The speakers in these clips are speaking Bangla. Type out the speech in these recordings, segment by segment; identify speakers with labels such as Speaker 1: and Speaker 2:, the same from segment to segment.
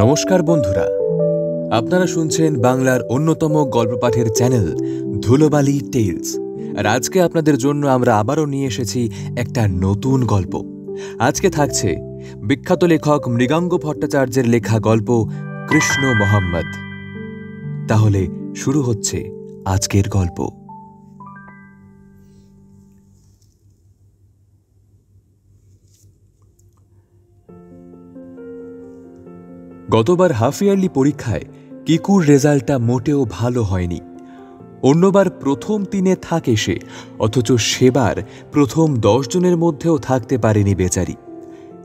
Speaker 1: নমস্কার বন্ধুরা, আপনারা শুনছেন বাংলার অন্যতম গল্প পাঠের চ্যানেল ধুলোবালি টেলস। আর আজকে আপনাদের জন্য আমরা আবারও নিয়ে এসেছি একটা নতুন গল্প। আজকে থাকছে বিখ্যাত লেখক মৃগাঙ্গ ভট্টাচার্যের লেখা গল্প কৃষ্ণ মোহাম্মদ। তাহলে শুরু হচ্ছে আজকের গল্প। গতবার হাফ ইয়ারলি পরীক্ষায় কিকুর রেজাল্টটা মোটেও ভালো হয়নি। অন্যবার প্রথম 3-এ থাকে সে, অথচ সেবার প্রথম 10 জনের মধ্যেও থাকতে পারেনি বেচারি।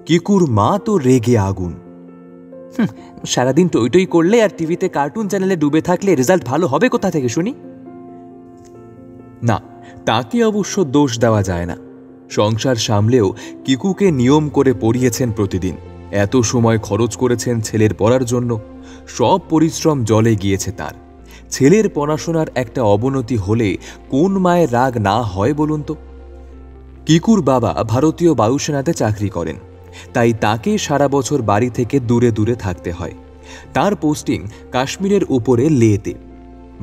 Speaker 1: কিকুর মা তো রেগে আগুন। সারাদিন টই করলে আর টিভিতে কার্টুন চ্যানেলে ডুবে থাকলে রেজাল্ট ভালো হবে কোথা থেকে শুনি? না, তাকে অবশ্য দোষ দেওয়া যায় না। সংসার সামলেও কিকুকে নিয়ম করে পড়িয়েছেন প্রতিদিন। এত সময় খরচ করেছেন ছেলের পড়ার জন্য, সব পরিশ্রম জলে গিয়েছে তার। ছেলের পড়াশোনার একটা অবনতি হলে কোন মায়ের রাগ না হয় বলুন তো? কিকুর বাবা ভারতীয় বায়ুসেনাতে চাকরি করেন, তাই তাকে সারা বছর বাড়ি থেকে দূরে দূরে থাকতে হয়। তার পোস্টিং কাশ্মীরের উপরে লেতে।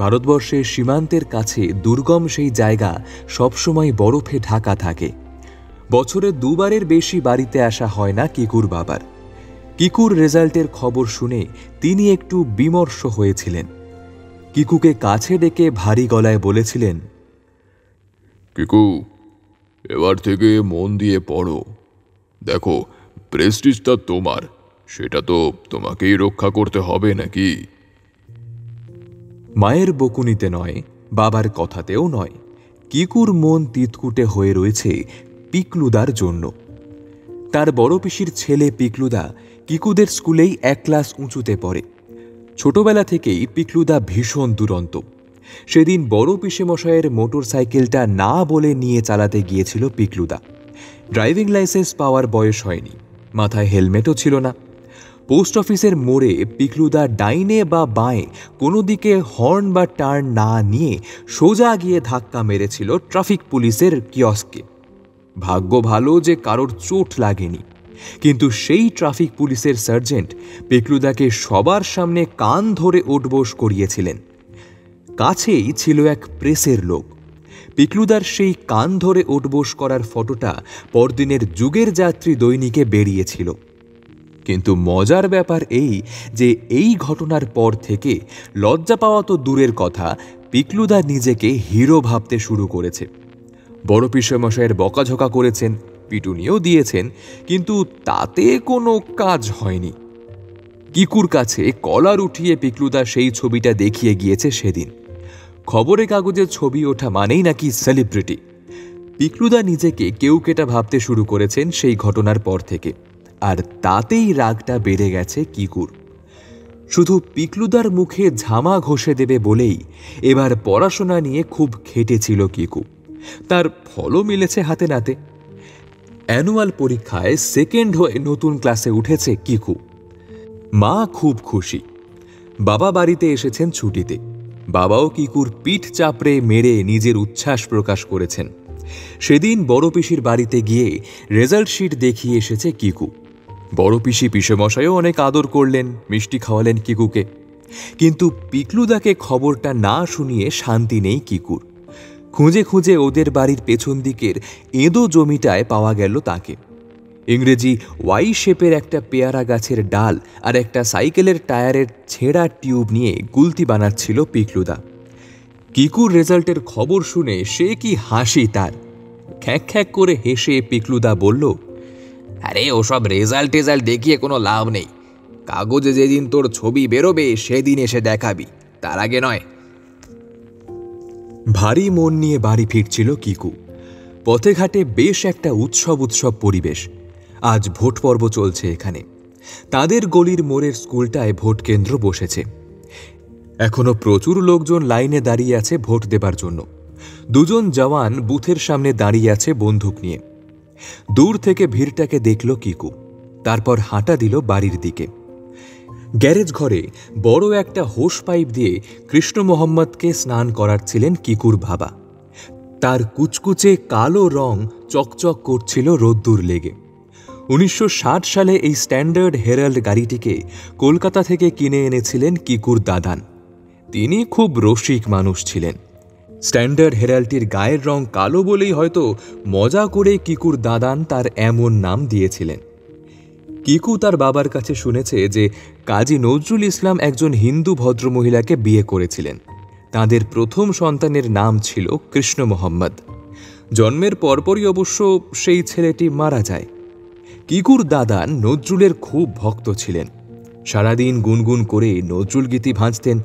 Speaker 1: ভারতবর্ষের সীমান্তের কাছে দুর্গম সেই জায়গা সবসময় বরফে ঢাকা থাকে। বছরে 2 বারের বেশি বাড়িতে আসা হয় না কিকুর বাবার। কিকুর রেজাল্টের খবর শুনে তিনি একটু বিমর্ষ হয়েছিলেন। কিকুকে কাছে ডেকে ভারী গলায় বলেছিলেন,
Speaker 2: কিকু, এবার থেকে মন দিয়ে পড়ো। দেখো, প্রেস্টিজটা তোমার, সেটা তো তোমাকেই রক্ষা করতে হবে নাকি?
Speaker 1: মায়ের বকুনিতে নয়, বাবার কথাতেও নয়, কিকুর মন তিতকুটে হয়ে রয়েছে পিকলুদার জন্য। তার বড় পিসির ছেলে পিকলুদা কিকুদের স্কুলেই 1 ক্লাস উঁচুতে পড়ে। ছোটবেলা থেকেই পিকলুদা ভীষণ দুরন্ত। সেদিন বড় পিসেমশায়ের মোটর সাইকেলটা না বলে নিয়ে চালাতে গিয়েছিল পিকলুদা। ড্রাইভিং লাইসেন্স পাওয়ার বয়স হয়নি, মাথায় হেলমেটও ছিল না। পোস্ট অফিসের মোড়ে পিকলুদা ডাইনে বা বাঁয়ে কোনো দিকে হর্ন বা টার্ন না নিয়ে সোজা গিয়ে ধাক্কা মেরেছিল ট্রাফিক পুলিশের কিয়স্কে। ভাগ্য ভালো যে কারোর চোট লাগেনি, কিন্তু সেই ট্রাফিক পুলিশের সার্জেন্ট পিকলুদাকে সবার সামনে কান ধরে ওঠবোস করিয়েছিলেন। কাছেই ছিল এক প্রেসের লোক। পিকলুদার সেই কান ধরে ওঠবোস করার ফটোটা পরদিনের যুগের যাত্রী দৈনিকে বেরিয়েছিল। কিন্তু মজার ব্যাপার এই যে এই ঘটনার পর থেকে লজ্জা পাওয়া তো দূরের কথা, পিকলুদা নিজেকে হিরো ভাবতে শুরু করেছে। বড় পিসেমশায়ের বকাঝকা করেছেন, পিটুনিও দিয়েছেন, কিন্তু তাতে কোনো কাজ হয়নি। কিকুর কাছে কলার উঠিয়ে পিকলুদা সেই ছবিটা দেখিয়ে গিয়েছে সেদিন। খবরের কাগজে ছবি ওঠা মানেই নাকি সেলিব্রিটি। পিকলুদা নিজেকে কেউকেটা ভাবতে শুরু করেছেন সেই ঘটনার পর থেকে, আর তাতেই রাগটা বেড়ে গেছে কিকুর। শুধু পিকলুদার মুখে ঝামা ঘষে দেবে বলেই এবার পড়াশোনা নিয়ে খুব খেটেছিল কিকু। তার ফলও মিলেছে হাতে নাতে। অ্যানুয়াল পরীক্ষায় 2nd হয়ে নতুন ক্লাসে উঠেছে কিকু। মা খুব খুশি। বাবা বাড়িতে এসেছেন ছুটিতে। বাবাও কিকুর পিঠ চাপড়ে মেরে নিজের উচ্ছ্বাস প্রকাশ করেছেন। সেদিন বড় পিসির বাড়িতে গিয়ে রেজাল্ট শিট দেখিয়ে এসেছে কিকু। বড় পিসি পিসেমশাইও অনেক আদর করলেন, মিষ্টি খাওয়ালেন কিকুকে। কিন্তু পিকলুদাকে খবরটা না শুনিয়ে শান্তি নেই কিকুর। খুঁজে খুঁজে ওদের বাড়ির পেছন দিকের এঁদো জমিটায় পাওয়া গেল তাকে। ইংরেজি ওয়াই শেপের একটা পেয়ারা গাছের ডাল আর একটা সাইকেলের টায়ারের ছেঁড়া টিউব নিয়ে গুলতি বানাচ্ছিল পিকলুদা। কিকুর রেজাল্টের খবর শুনে সে কি হাসি তার! খ্যাঁক খ্যাঁক করে হেসে পিকলুদা বলল,
Speaker 3: আরে ওসব রেজাল্ট দেখিয়ে কোনো লাভ নেই। কাগজে যেদিন তোর ছবি বেরোবে সেদিন এসে দেখাবি, তার আগে নয়।
Speaker 1: ভারী মন নিয়ে বাড়ি ফিরছিল কিকু। পথে ঘাটে বেশ একটা উৎসব পরিবেশ। আজ ভোট পর্ব চলছে এখানে। তাদের গলির মোড়ের স্কুলটায় ভোট কেন্দ্র বসেছে। এখনো প্রচুর লোকজন লাইনে দাঁড়িয়ে আছে ভোট দেবার জন্য। 2 জন জওয়ান বুথের সামনে দাঁড়িয়ে আছে বন্দুক নিয়ে। দূর থেকে ভিড়টাকে দেখল কিকু, তারপর হাঁটা দিল বাড়ির দিকে। গ্যারেজ ঘরে বড় একটা হোস পাইপ দিয়ে কৃষ্ণ মোহাম্মদকে স্নান করাচ্ছিলেন কিকুর বাবা। তার কুচকুচে কালো রং চকচক করছিল রোদ্দুর লেগে। 1960 সালে এই স্ট্যান্ডার্ড হেরাল্ড গাড়িটিকে কলকাতা থেকে কিনে এনেছিলেন কিকুর দাদান। তিনি খুব রসিক মানুষ ছিলেন। স্ট্যান্ডার্ড হেরাল্ডটির গায়ের রং কালো বলেই হয়তো মজা করে কিকুর দাদান তার এমন নাম দিয়েছিলেন। কিকু তার বাবার কাছে শুনেছে যে কাজী নজরুল ইসলাম একজন হিন্দু ভদ্রমহিলাকে বিয়ে করেছিলেন। তাদের প্রথম সন্তানের নাম ছিল কৃষ্ণ মোহাম্মদ। জন্মের পরপরই অবশ্য সেই ছেলেটি মারা যায়। কিকুর দাদান নজরুলের খুব ভক্ত ছিলেন। সারাদিন গুনগুন করে নজরুল গীতি ভাঁজতেন,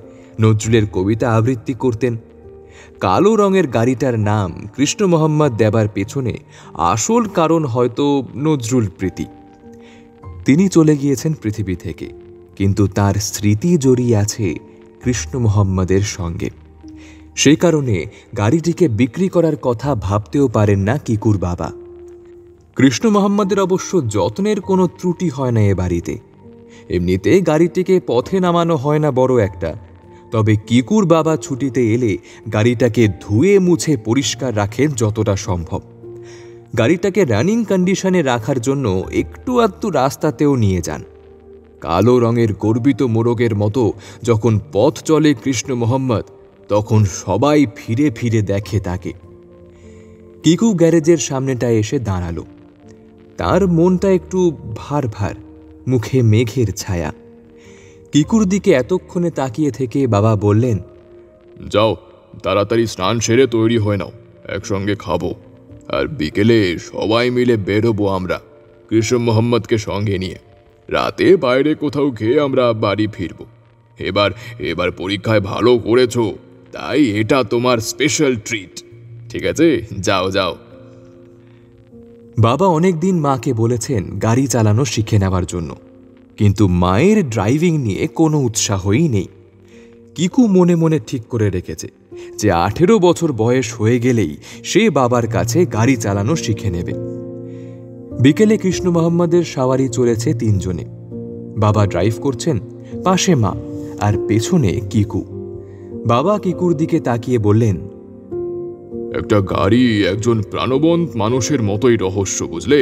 Speaker 1: নজরুলের কবিতা আবৃত্তি করতেন। কালো রঙের গাড়িটার নাম কৃষ্ণ মোহাম্মদ দেবার পেছনে আসল কারণ হয়তো নজরুল প্রীতি। তিনি চলে গিয়েছেন পৃথিবী থেকে, কিন্তু তার স্মৃতি জড়িয়ে আছে কৃষ্ণ মোহাম্মদের সঙ্গে। সেই কারণে গাড়িটিকে বিক্রি করার কথা ভাবতেও পারেন না কিকুর বাবা। কৃষ্ণ মোহাম্মদের অবশ্য যত্নের কোনো ত্রুটি হয় না এ বাড়িতে। এমনিতে গাড়িটিকে পথে নামানো হয় না বড় একটা, তবে কিকুর বাবা ছুটিতে এলে গাড়িটাকে ধুয়ে মুছে পরিষ্কার রাখেন যতটা সম্ভব। গাড়িটাকে রানিং কন্ডিশনে রাখার জন্য একটু আধটু রাস্তাতেও নিয়ে যান। কালো রঙের গর্বিত মোরগের মতো যখন পথ চলে কৃষ্ণ মোহাম্মদ, তখন সবাই ফিরে ফিরে দেখে তাকে। কিকু গ্যারেজের সামনেটায় এসে দাঁড়ালো। তার মনটা একটু ভার ভার, মুখে মেঘের ছায়া। কিকুর দিকে এতক্ষণে তাকিয়ে থেকে বাবা বললেন,
Speaker 2: যাও তাড়াতাড়ি স্নান সেরে তৈরি হয়ে নাও, একসঙ্গে খাবো। আর বিকেলে সবাই মিলে বেরোবো আমরা কৃষ্ণ মোহাম্মদকে সঙ্গে নিয়ে। রাতে বাইরে কোথাও খেয়ে আমরা বাড়ি ফিরবো। এবার এবার পরীক্ষায় ভালো করেছো, তাই এটা তোমার স্পেশাল ট্রিট। ঠিক আছে, যাও যাও।
Speaker 1: বাবা অনেকদিন মাকে বলেছেন গাড়ি চালানো শিখে নেওয়ার জন্য, কিন্তু মায়ের ড্রাইভিং নিয়ে কোনো উৎসাহই নেই। কিকু মনে মনে ঠিক করে রেখেছে যে 18 বছর বয়স হয়ে গেলেই সে বাবার কাছে গাড়ি চালানো শিখে নেবে। বিকেলে কৃষ্ণ মোহাম্মদের সাওয়ারি চলেছে 3 জনে। বাবা ড্রাইভ করছেন, পাশে মা, আর পেছনে কিকু। বাবা কিকুর দিকে তাকিয়ে বললেন,
Speaker 2: একটা গাড়ি একজন প্রাণবন্ত মানুষের মতোই রহস্য, বুঝলে?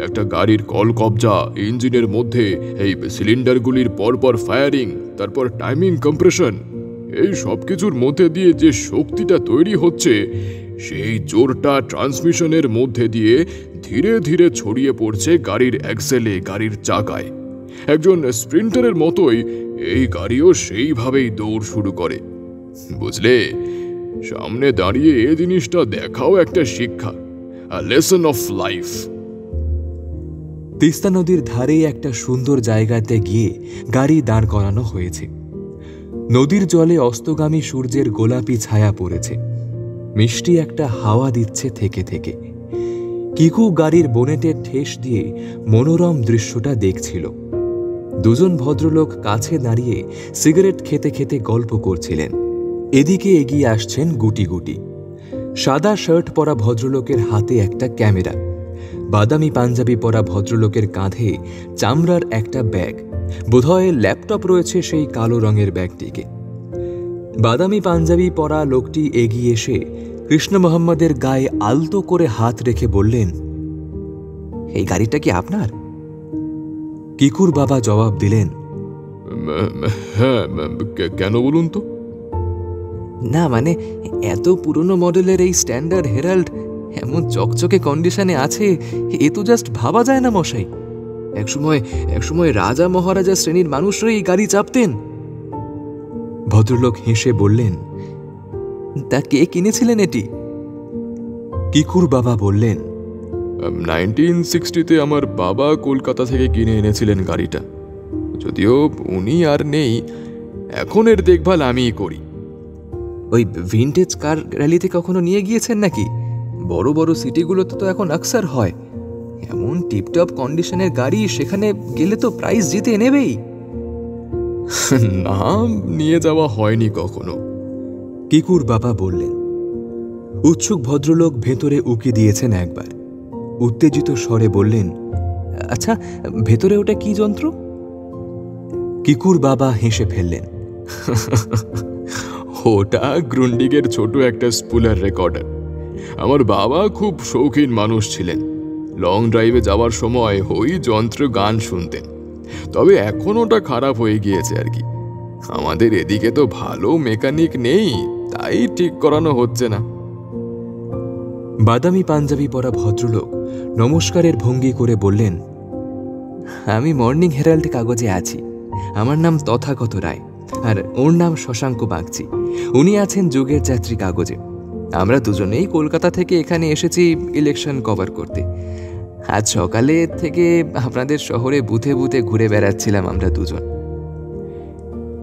Speaker 2: একটা গাড়ির কল কবজা, ইঞ্জিনের মধ্যে এই সিলিন্ডারগুলির পরপর ফায়ারিং, তারপর টাইমিং কম্প্রেশন, এই সব কিছুর মধ্যে দিয়ে যে শক্তিটা তৈরি হচ্ছে, সেই জোরটা ট্রান্সমিশনের মধ্যে দিয়ে ধীরে ধীরে ছড়িয়ে পড়ছে গাড়ির অ্যাক্সেলে, গাড়ির চাকায়। একজন স্প্রিন্টারের মতোই এই গাড়িও সেইভাবেই দৌড় শুরু করে, বুঝলে? সামনে দাঁড়িয়ে এই জিনিসটা দেখাও একটা শিক্ষা, a lesson of life.
Speaker 1: Teesta নদীর ধারে একটা সুন্দর জায়গাতে গিয়ে গাড়ি দাঁড় করানো হয়েছে। নদীর জলে অস্তগামী সূর্যের গোলাপি ছায়া পড়েছে। মিষ্টি একটা হাওয়া দিচ্ছে থেকে থেকে। কিকু গাড়ির বোনেটের ঠেস দিয়ে মনোরম দৃশ্যটা দেখছিল। দুজন ভদ্রলোক কাছে দাঁড়িয়ে সিগারেট খেতে খেতে গল্প করছিলেন। এদিকে এগিয়ে আসছেন গুটি গুটি। সাদা শার্ট পরা ভদ্রলোকের হাতে একটা ক্যামেরা, বাদামি পাঞ্জাবি পরা ভদ্রলোকের কাঁধে চামড়ার একটা ব্যাগ। বোধহয় ল্যাপটপ রয়েছে সেই কালো রঙের ব্যাগটিকে। বাদামি পাঞ্জাবি পরা লোকটি এগিয়ে এসে কৃষ্ণ মোহাম্মদের গায়ে আলতো করে হাত রেখে বললেন, এই গাড়িটা কি আপনার? কিকুর বাবা জবাব দিলেন,
Speaker 2: হ্যাঁ, কেন বলুন তো?
Speaker 1: না মানে, এত পুরনো মডেলের এই স্ট্যান্ডার্ড হেরাল্ড এমন চকচকে কন্ডিশনে আছে, এ তো জাস্ট ভাবা যায় না মশাই। একসময় রাজা মহারাজা শ্রেণীর মানুষরা এই গাড়ি চাপতেন। ভদ্রলোক হেসে বললেন, তা কে কিনেছিলেন এটি? কিকুর বাবা বললেন,
Speaker 2: 1960-তে আমার বাবা কলকাতা থেকে কিনে এনেছিলেন গাড়িটা। যদিও উনি আর নেই, এখন এর দেখভাল আমিই করি।
Speaker 1: ওই ভিনটেজ কার র্যালিতে কখনো নিয়ে গিয়েছেন নাকি? বড় বড় সিটিগুলোতে তো এখন আকসার হয়। এমন টিপটপ কন্ডিশনের গাড়ি, সেখানে গেলে তো প্রাইজ জিতে নেবেই।
Speaker 2: না, নিয়ে যাওয়া হয়নি কখনো,
Speaker 1: কিকুর বাবা বললেন। উৎসুক ভদ্রলোক ভেতরে উকি দিয়েছেন একবার। উত্তেজিত স্বরে বললেন, আচ্ছা, ভেতরে ওটা কি যন্ত্র? কিকুর বাবা হেসে ফেললেন,
Speaker 2: ওটা গ্রুন্ডিগের ছোট একটা স্পুলার রেকর্ডার। আমার বাবা খুব শৌখিন মানুষ ছিলেন, লং ড্রাইভে যাওয়ার সময় ওই যন্ত্র গান শুনতেন। তবে এখন ওটা খারাপ হয়ে গিয়েছে আর কি। আমাদের এদিকে তো ভালো মেকানিক নেই, তাই ঠিক করানো হচ্ছে না।
Speaker 1: বাদামি পাঞ্জাবি পরা ভদ্রলোক নমস্কারের ভঙ্গি করে বললেন, আমি মর্নিং হেরাল্ড কাগজে আছি। আমার নাম তথাগত রায়, আর ওর নাম শশাঙ্ক বাগচি। উনি আছেন যুগের যাত্রী কাগজে। আমরা দুজনেই কলকাতা থেকে এখানে এসেছি ইলেকশন কভার করতে। আজ সকালে থেকে আপনাদের শহরে বুথে বুথে ঘুরে বেড়াচ্ছিলাম আমরা দুজন।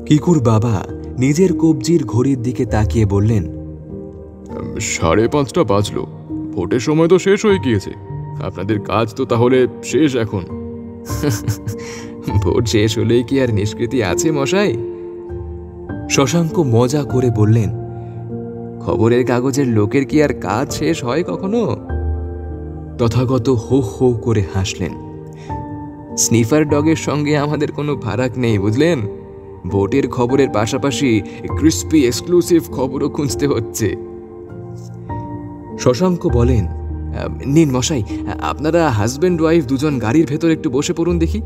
Speaker 1: কিকুর বাবা নিজের কবজির ঘড়ির দিকে তাকিয়ে বললেন,
Speaker 2: 5:30 বাজলো, ভোটের সময় তো শেষ হয়ে গিয়েছে। আপনাদের কাজ তো তাহলে শেষ এখন।
Speaker 1: ভোট শেষ হলেই কি আর নিষ্কৃতি আছে মশাই? শশাঙ্ক মজা করে বললেন, খবরের কাগজের লোকের কি আর কাজ শেষ হয় কখনো? তথাগত হো হো করে হাসলেন। স্নিফার ডগের সঙ্গে আমাদের কোনো ফারাক নেই, বুঝলেন? ভোটের খবরের পাশাপাশি ক্রিস্পি এক্সক্লুসিভ খবরও খুঁজতে হচ্ছে। শশাঙ্ক বলেন, নিন মশাই, আপনারা হাজব্যান্ড ওয়াইফ দুজন গাড়ির ভেতর একটু বসে পড়ুন দেখি।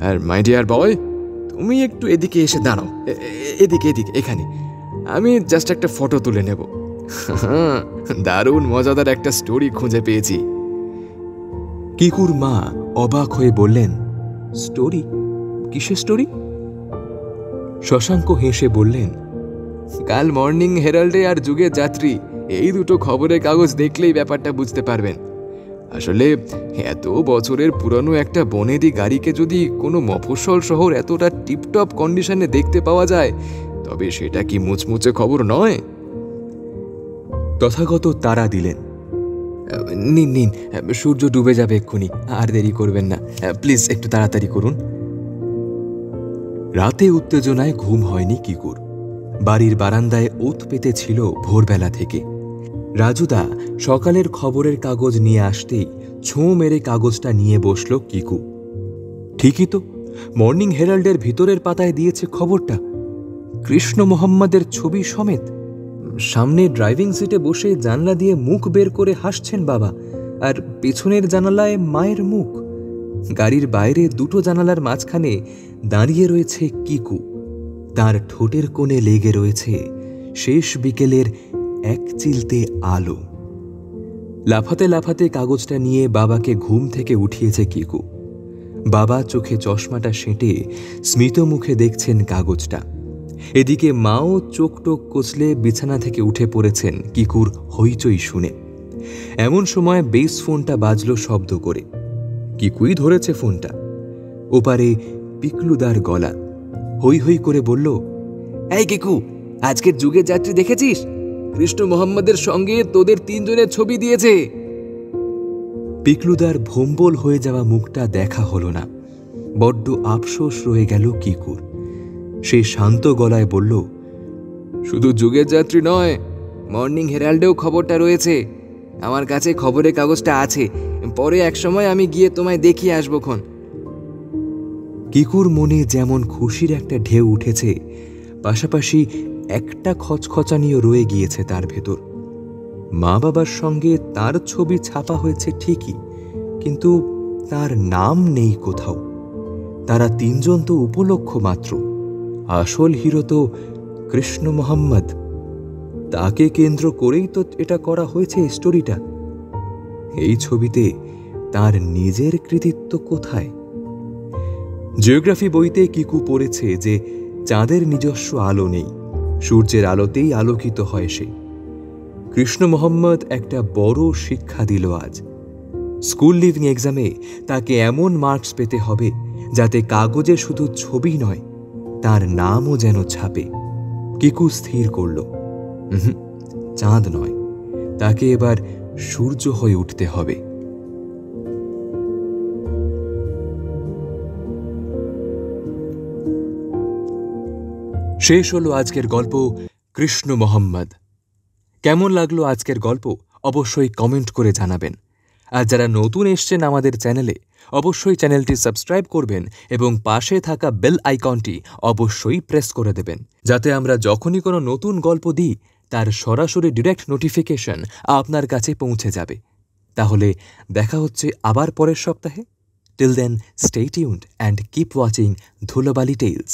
Speaker 1: আর মাই ডিয়ার বয়, তুমি একটু এদিকে এসে দাঁড়াও। এদিকে এদিকে, এখানে। আমি জাস্ট একটা ফটো তুলে নেব। দারুণ মজাদার একটা স্টোরি খুঁজে পেয়েছি। কিকুর মা অবাক হয়ে বললেন, স্টোরি? কিসের স্টোরি? শশাঙ্ক হেসে বললেন, কাল মর্নিং হেরাল্ডে আর যুগের যাত্রী এই দুটো খবরের কাগজ দেখলেই ব্যাপারটা বুঝতে পারবেন। আসলে এত বছরের পুরানো একটা বনেদি গাড়িকে যদি কোনো মফস্বল শহর এতটা টিপটপ কন্ডিশনে দেখতে পাওয়া যায়, তবে সেটা কি মুচমুচে খবর নয়? তথাগত তারা দিলেন, নিন নিন, সূর্য ডুবে যাবে এক্ষুনি, আর দেরি করবেন না। প্লিজ একটু তাড়াতাড়ি করুন। রাতে উত্তেজনায় ঘুম হয়নি কিকুর। বাড়ির বারান্দায় ওত পেতে ছিল ভোরবেলা থেকে। রাজুদা সকালের খবরের কাগজ নিয়ে আসতেই ছোঁ মেরে কাগজটা নিয়ে বসল কিকু। ঠিকই তো, মর্নিং হেরাল্ডের ভিতরের পাতায় দিয়েছে খবরটা, কৃষ্ণ মোহাম্মদের ছবি সমেত। সামনে ড্রাইভিং সিটে বসে জানলা দিয়ে মুখ বের করে হাসছেন বাবা, আর পেছনের জানালায় মায়ের মুখ। গাড়ির বাইরে দুটো জানালার মাঝখানে দাঁড়িয়ে রয়েছে কিকু। তার ঠোঁটের কোণে লেগে রয়েছে শেষ বিকেলের এক চিলতে আলো। লাফাতে লাফাতে কাগজটা নিয়ে বাবাকে ঘুম থেকে উঠিয়েছে কিকু। বাবা চোখে চশমাটা সেঁটে স্মিত মুখে দেখছেন কাগজটা। এদিকে মাও চোখ টোক কচলে বিছানা থেকে উঠে পড়েছেন কিকুর হইচই শুনে। এমন সময় বেস ফোনটা বাজল শব্দ করে। কিকুই ধরেছে ফোনটা। ওপারে পিকলুদার গলা। হই হই করে বলল, এই কিকু, আজকের যুগের যাত্রী দেখেছিস? কৃষ্ণ মোহাম্মদের সঙ্গে তোদের 3 জনের ছবি দিয়েছে। পিকলুদার ভোম্বল হয়ে যাওয়া মুখটা দেখা হলো না। বড্ড আফসোস রয়ে গেল কিকুর। সে শান্ত গলায় বলল, শুধু যুগের যাত্রী নয়, মর্নিং হেরাল্ডেও খবরটা রয়েছে। আমার কাছে খবরের কাগজটা আছে, পরে এক সময় আমি গিয়ে তোমায় দেখিয়ে আসবক্ষণ। কিকুর মনে যেমন খুশির একটা ঢেউ উঠেছে, পাশাপাশি একটা খচখচানিও রয়ে গিয়েছে তার ভেতর। মা বাবার সঙ্গে তার ছবি ছাপা হয়েছে ঠিকই, কিন্তু তার নাম নেই কোথাও। তারা 3 জন তো উপলক্ষ মাত্র, আসল হিরো তো কৃষ্ণ মোহাম্মদ। তাকে কেন্দ্র করেই তো এটা করা হয়েছে স্টোরিটা। এই ছবিতে তার নিজের কৃতিত্ব কোথায়? জিওগ্রাফি বইতে কিকু পড়েছে যে চাঁদের নিজস্ব আলো নেই, সূর্যের আলোতেই আলোকিত হয় সে। কৃষ্ণ মোহাম্মদ একটা বড় শিক্ষা দিল আজ। স্কুল লিভিং এক্সামে তাকে এমন মার্কস পেতে হবে যাতে কাগজে শুধু ছবি নয়, তার নামও যেন ছাপে। কিকু স্থির করল, চাঁদ নয়, তাকে এবার সূর্য হয়ে উঠতে হবে। শেষ হলো আজকের গল্প কৃষ্ণ মোহাম্মদ। কেমন লাগলো আজকের গল্প অবশ্যই কমেন্ট করে জানাবেন। আর যারা নতুন এসছেন আমাদের চ্যানেলে, অবশ্যই চ্যানেলটি সাবস্ক্রাইব করবেন এবং পাশে থাকা বেল আইকনটি অবশ্যই প্রেস করে দেবেন, যাতে আমরা যখনই কোনো নতুন গল্প দিই তার সরাসরি ডিরেক্ট নোটিফিকেশন আপনার কাছে পৌঁছে যাবে। তাহলে দেখা হচ্ছে আবার পরের সপ্তাহে। Till then, stay tuned and keep watching Dhulobali tales.